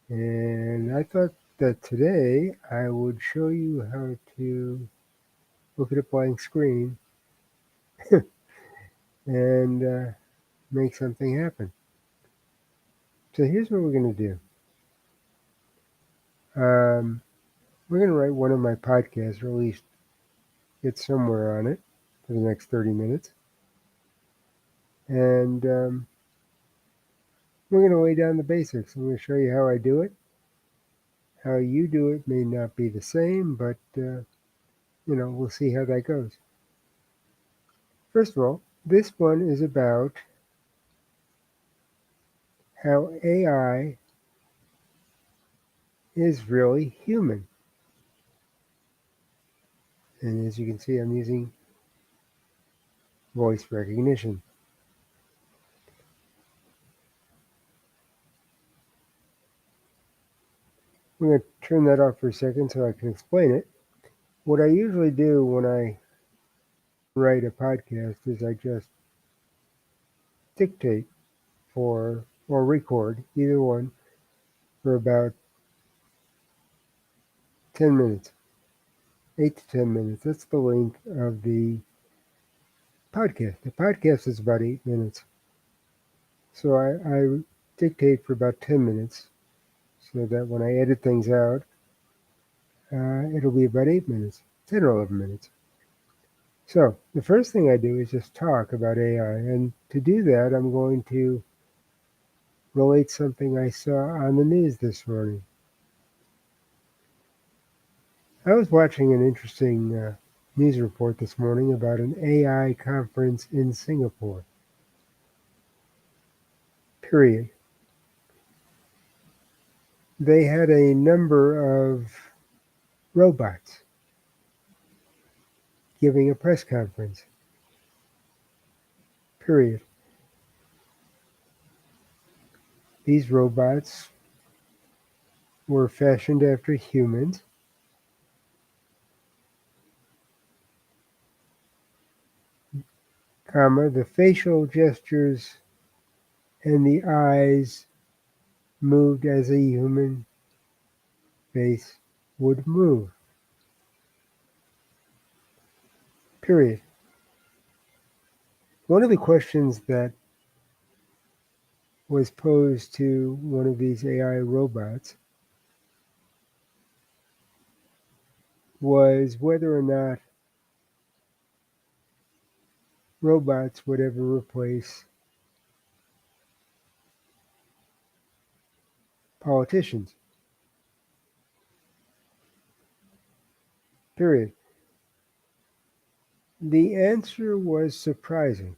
And I thought that today I would show you how to look at a blank screen and make something happen. So here's what we're going to do. We're going to write one of my podcasts, or at least get somewhere on it for the next 30 minutes. And we're going to lay down the basics. I'm going to show you how I do it. How you do it may not be the same, but we'll see how that goes. First of all, this one is about how AI is really human. And as you can see, I'm using voice recognition. I'm going to turn that off for a second so I can explain it. What I usually do when I write a podcast is I just dictate or record, either one, for about 10 minutes, 8 to 10 minutes. That's the length of the podcast. The podcast is about 8 minutes. So I dictate for about 10 minutes so that when I edit things out, it'll be about 8 minutes, 10 or 11 minutes. So the first thing I do is just talk about AI. And to do that, I'm going to relate something I saw on the news this morning. I was watching an interesting news report this morning about an AI conference in Singapore. Period. They had a number of robots giving a press conference. Period. These robots were fashioned after humans. The facial gestures and the eyes moved as a human face would move. Period. One of the questions that was posed to one of these AI robots was whether or not robots would ever replace politicians. Period. The answer was surprising.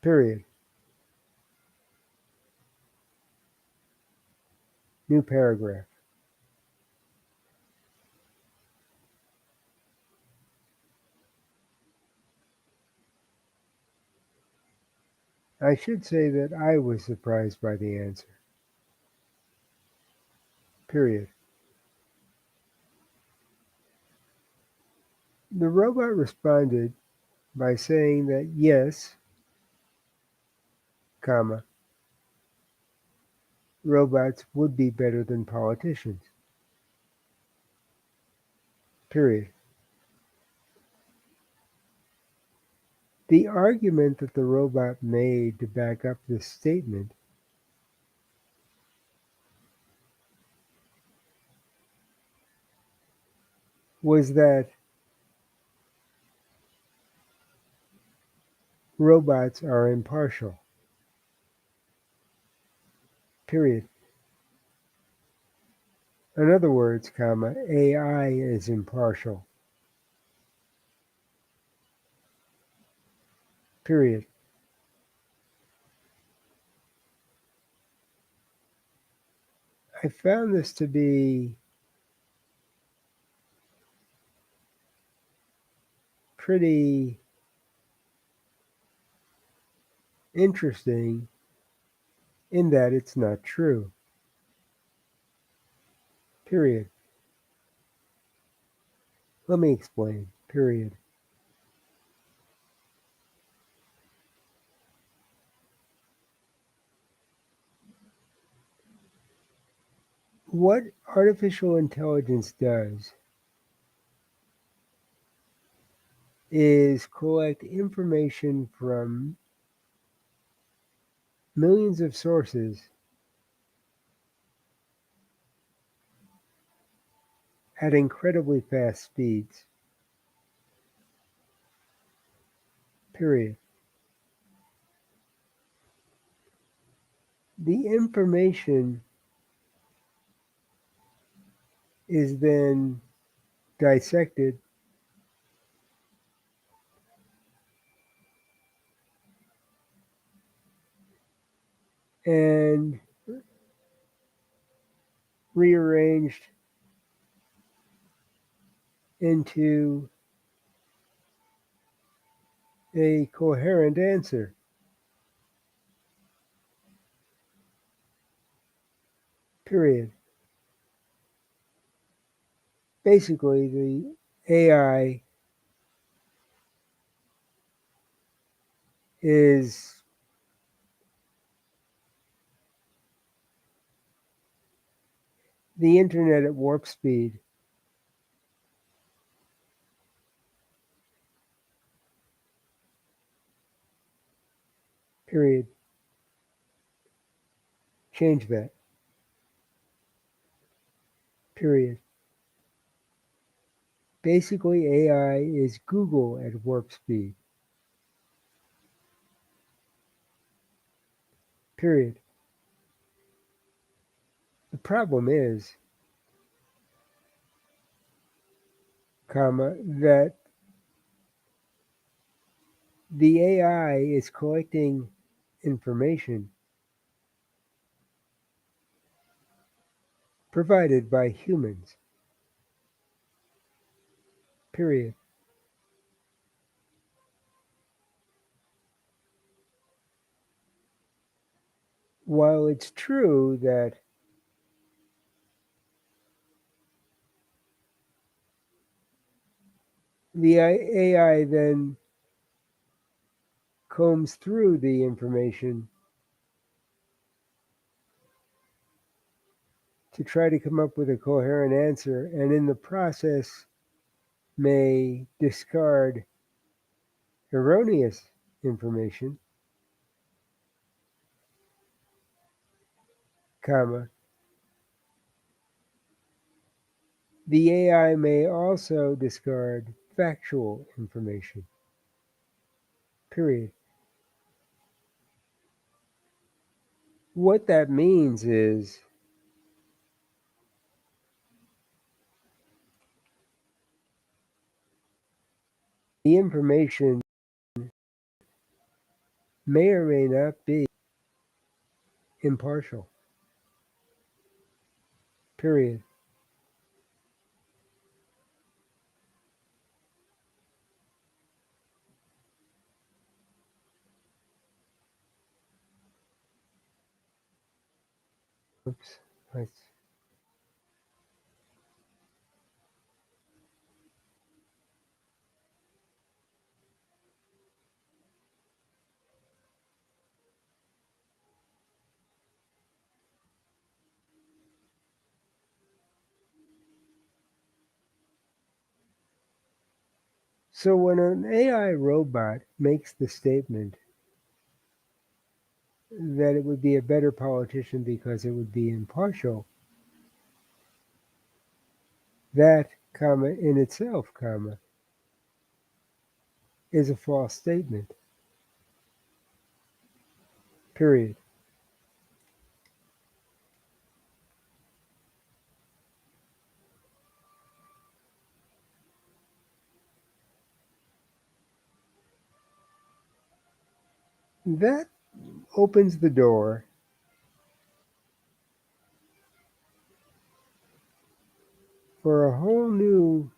Period. New paragraph. I should say that I was surprised by the answer. Period. The robot responded by saying that yes, comma, robots would be better than politicians. Period. The argument that the robot made to back up this statement was that robots are impartial. Period. In other words, comma, AI is impartial. Period. I found this to be pretty interesting in that it's not true. Period. Let me explain. Period. What artificial intelligence does is collect information from millions of sources at incredibly fast speeds. Period. The information is then dissected and rearranged into a coherent answer. Period. Basically, the AI is the internet at warp speed. Period. Change that. Period. Basically, AI is Google at warp speed. Period. The problem is, that the AI is collecting information provided by humans. Period. While it's true that the AI then combs through the information to try to come up with a coherent answer, and in the process may discard erroneous information, comma, the AI may also discard factual information. Period. What that means is the information may or may not be impartial. Period. Oops. So when an AI robot makes the statement that it would be a better politician because it would be impartial, that, in itself, is a false statement. Period. That opens the door for a whole new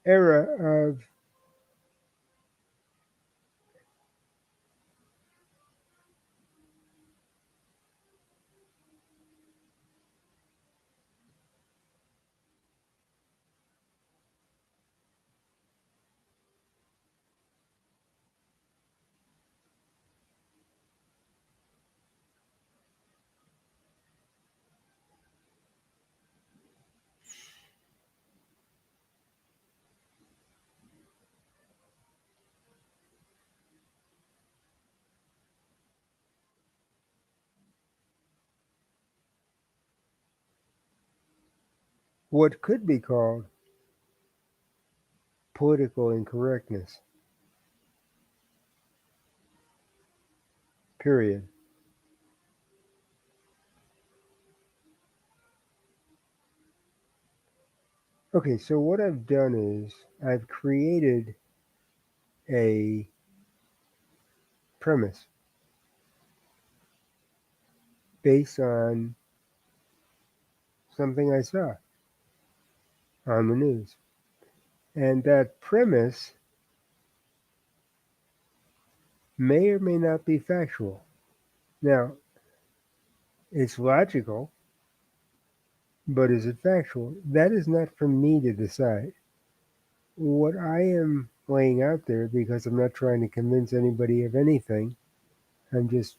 era of what could be called political incorrectness, period. Okay, so what I've done is I've created a premise based on something I saw on the news. And that premise may or may not be factual. Now, it's logical, but is it factual? That is not for me to decide. What I am laying out there, because I'm not trying to convince anybody of anything, I'm just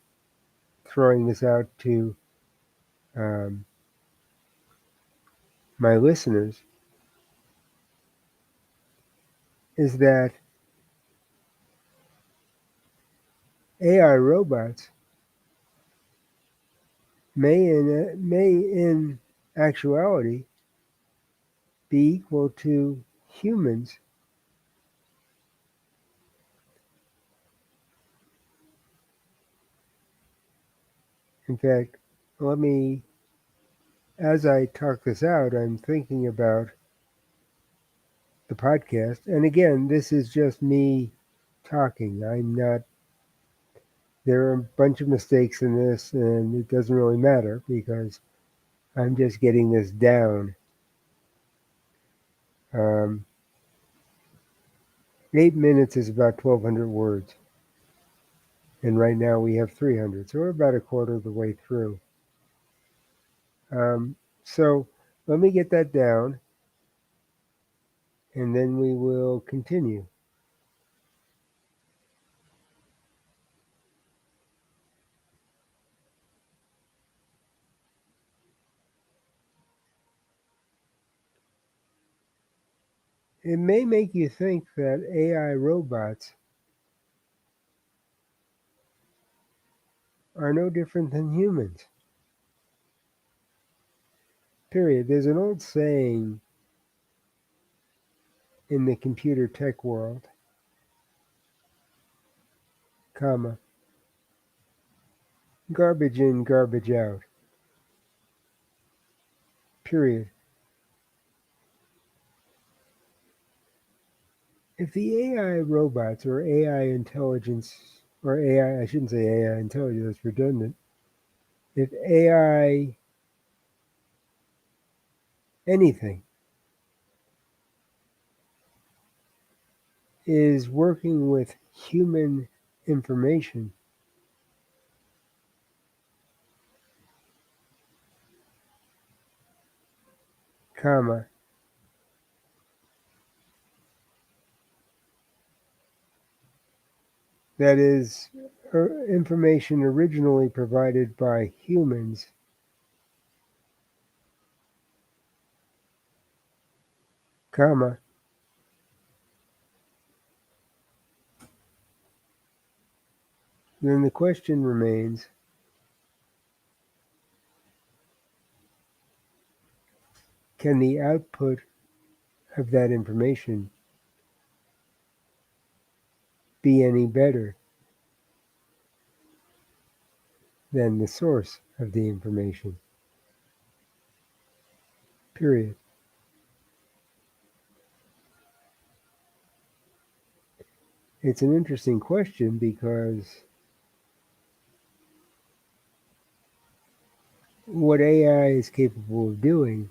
throwing this out to um, my listeners, is that AI robots may in actuality be equal to humans. In fact, let me, as I talk this out, I'm thinking about the podcast. And again, this is just me talking. I'm not, there are a bunch of mistakes in this, and it doesn't really matter because I'm just getting this down. Um, 8 minutes is about 1,200 words. And right now we have 300. So we're about a quarter of the way through. So let me get that down, and then we will continue. It may make you think that AI robots are no different than humans. Period. There's an old saying in the computer tech world, comma, garbage in, garbage out. Period. If the AI robots or AI intelligence, or AI, I shouldn't say AI intelligence, that's redundant. If AI anything is working with human information, comma, that is information originally provided by humans, comma, then the question remains, can the output of that information be any better than the source of the information? Period. It's an interesting question because what AI is capable of doing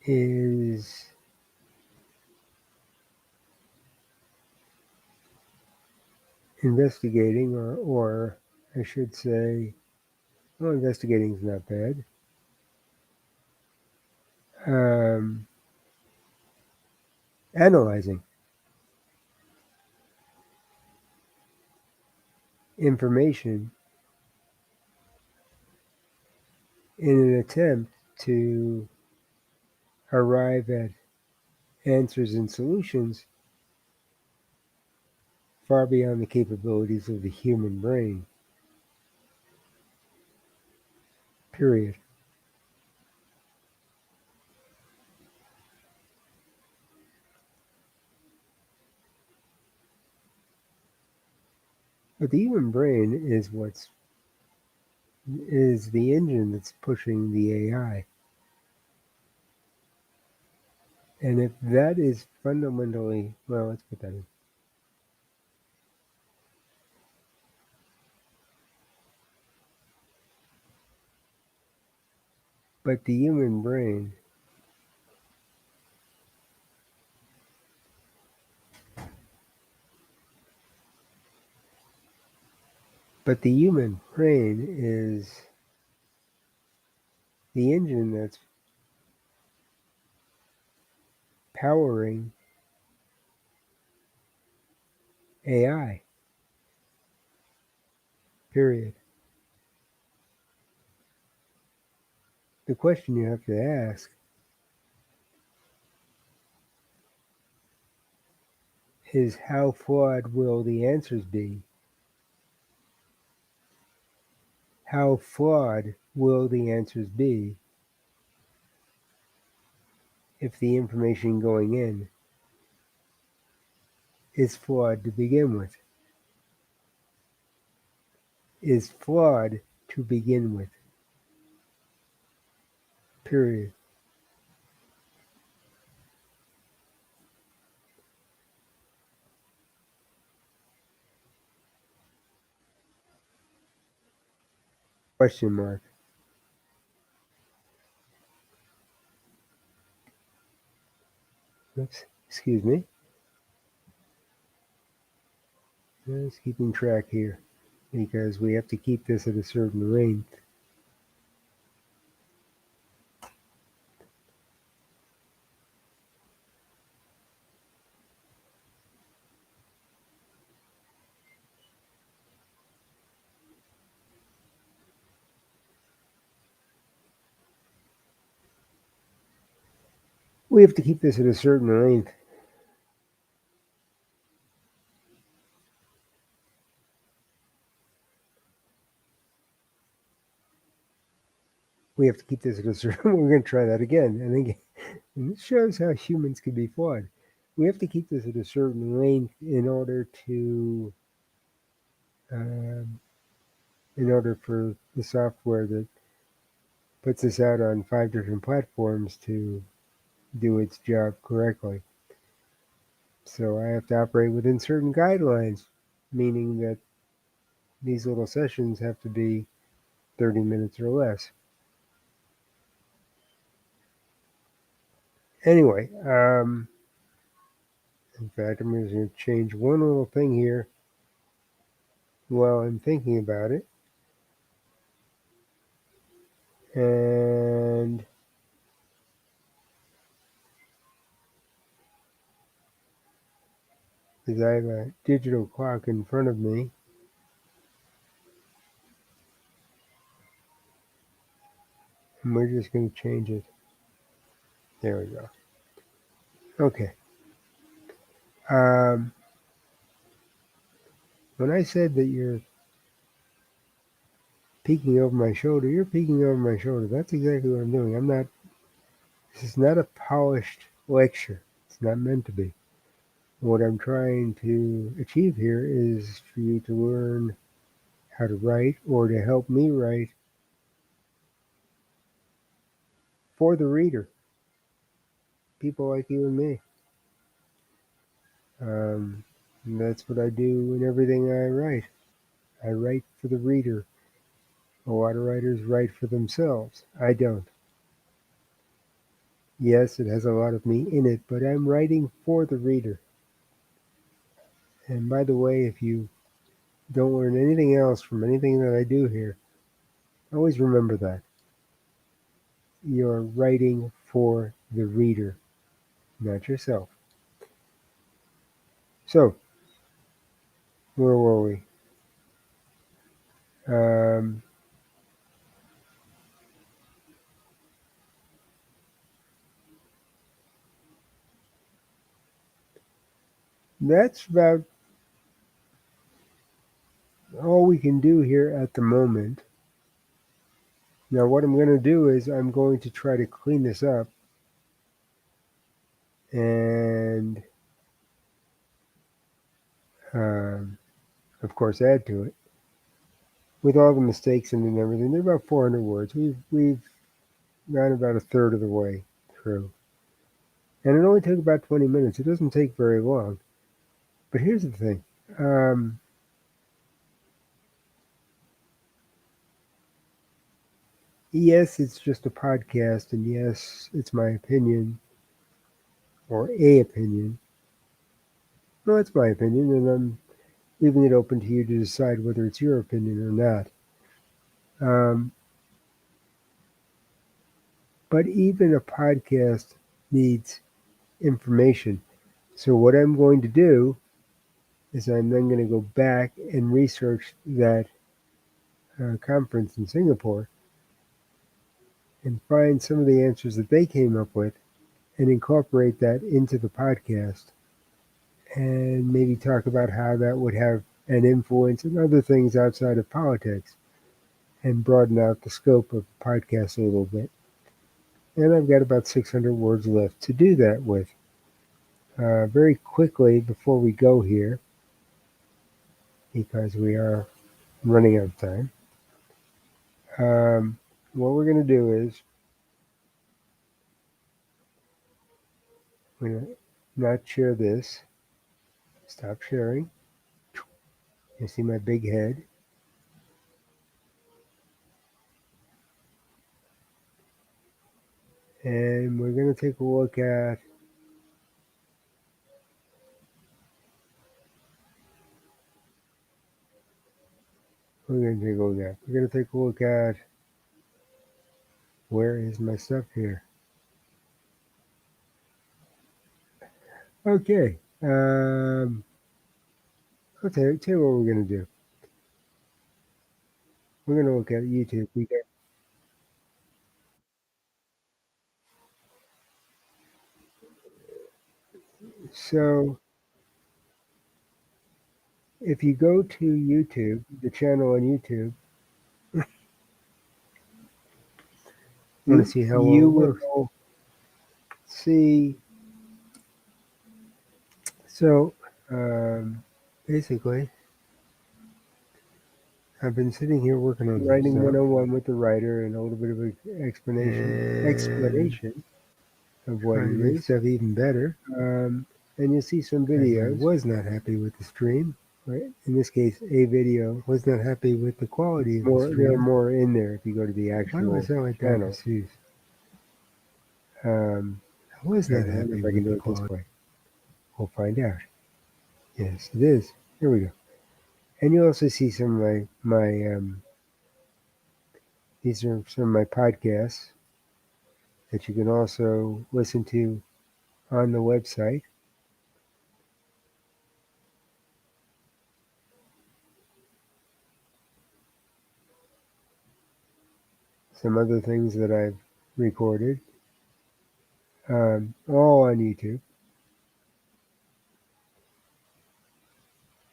is investigating, or I should say, well, investigating is not bad. Um, Analyzing information in an attempt to arrive at answers and solutions far beyond the capabilities of the human brain. Period. But the human brain is the engine that's pushing the AI. And if that is fundamentally, well, let's put that in. But the human brain, is the engine that's powering AI, period. The question you have to ask is how flawed will the answers be? How flawed will the answers be if the information going in is flawed to begin with? Is flawed to begin with, period. Question mark. Oops, excuse me. Just keeping track here because we have to keep this at a certain length. We have to keep this at a certain length. We have to keep this at a certain. We're going to try that again. And this shows how humans can be flawed. We have to keep this at a certain length um, in order for the software that puts this out on 5 different platforms to do its job correctly. So I have to operate within certain guidelines, meaning that these little sessions have to be 30 minutes or less. Anyway, in fact, I'm just going to change one little thing here while I'm thinking about it. And because I have a digital clock in front of me, and we're just going to change it. There we go. Okay. Um, when I said that you're peeking over my shoulder, you're peeking over my shoulder. That's exactly what I'm doing. This is not a polished lecture. It's not meant to be. What I'm trying to achieve here is for you to learn how to write or to help me write for the reader, people like you and me. And that's what I do in everything I write. I write for the reader. A lot of writers write for themselves. I don't. Yes, it has a lot of me in it, but I'm writing for the reader. And by the way, if you don't learn anything else from anything that I do here, always remember that. You're writing for the reader, not yourself. So, where were we? Um, that's about all we can do here at the moment. Now, what I'm going to do is I'm going to try to clean this up and um, of course, add to it with all the mistakes in it and everything. They're about 400 words. We've gone about a third of the way through, and it only took about 20 minutes. It doesn't take very long. But here's the thing. Yes, it's just a podcast, and yes, it's my opinion or a opinion. No, it's my opinion, and I'm leaving it open to you to decide whether it's your opinion or not. Um, but even a podcast needs information. So, what I'm going to do is I'm then going to go back and research that conference in Singapore and find some of the answers that they came up with and incorporate that into the podcast and maybe talk about how that would have an influence on other things outside of politics and broaden out the scope of the podcast a little bit. And I've got about 600 words left to do that with. Very quickly before we go here, because we are running out of time, what we're going to do is we're going to not share this. Stop sharing. You see my big head. And we're going to take a look at we're going to take a look at where is my stuff here? Okay. I'll tell you what we're going to do. We're going to look at YouTube. So if you go to YouTube, the channel on YouTube, want to see how well You it works. will See, so basically, I've been sitting here working on writing some stuff, 101 with the writer and a little bit of an explanation of what trying it to make is. stuff even better. And you'll see some I videos. was not happy with the stream. Right? In this case, a video. Was not happy with the quality of the There are stream. more in there if you go to the Why do I actual sound like channel. Dr. Seuss? I was not wonder happy if I can with do the it this quality. way. We'll find out. Yes, it is. Here we go. And you'll also see some of these are some of my podcasts that you can also listen to on the website. Some other things that I've recorded, all on YouTube.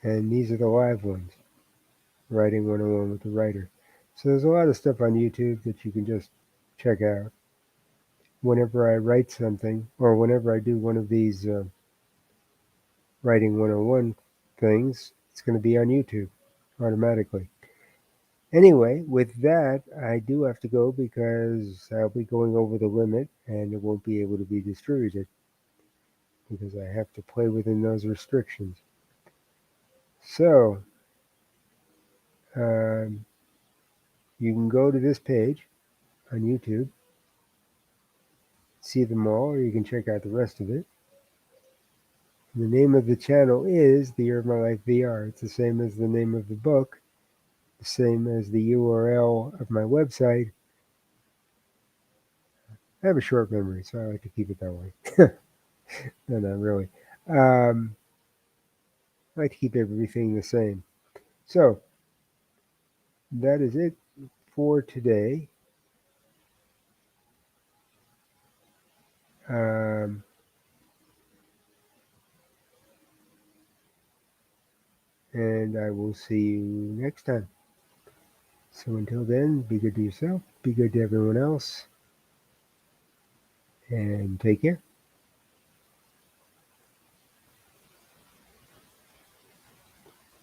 And these are the live ones, Writing 101 with the Writer. So there's a lot of stuff on YouTube that you can just check out. Whenever I write something, or whenever I do one of these Writing 101 things, it's going to be on YouTube automatically. Anyway, with that, I do have to go because I'll be going over the limit and it won't be able to be distributed because I have to play within those restrictions. So, um, you can go to this page on YouTube, see them all, or you can check out the rest of it. The name of the channel is The Year of My Life VR. It's the same as the name of the book, the same as the URL of my website. I have a short memory, so I like to keep it that way. No, not really. Um, I like to keep everything the same. So that is it for today. Um, and I will see you next time. So until then, be good to yourself, be good to everyone else, and take care.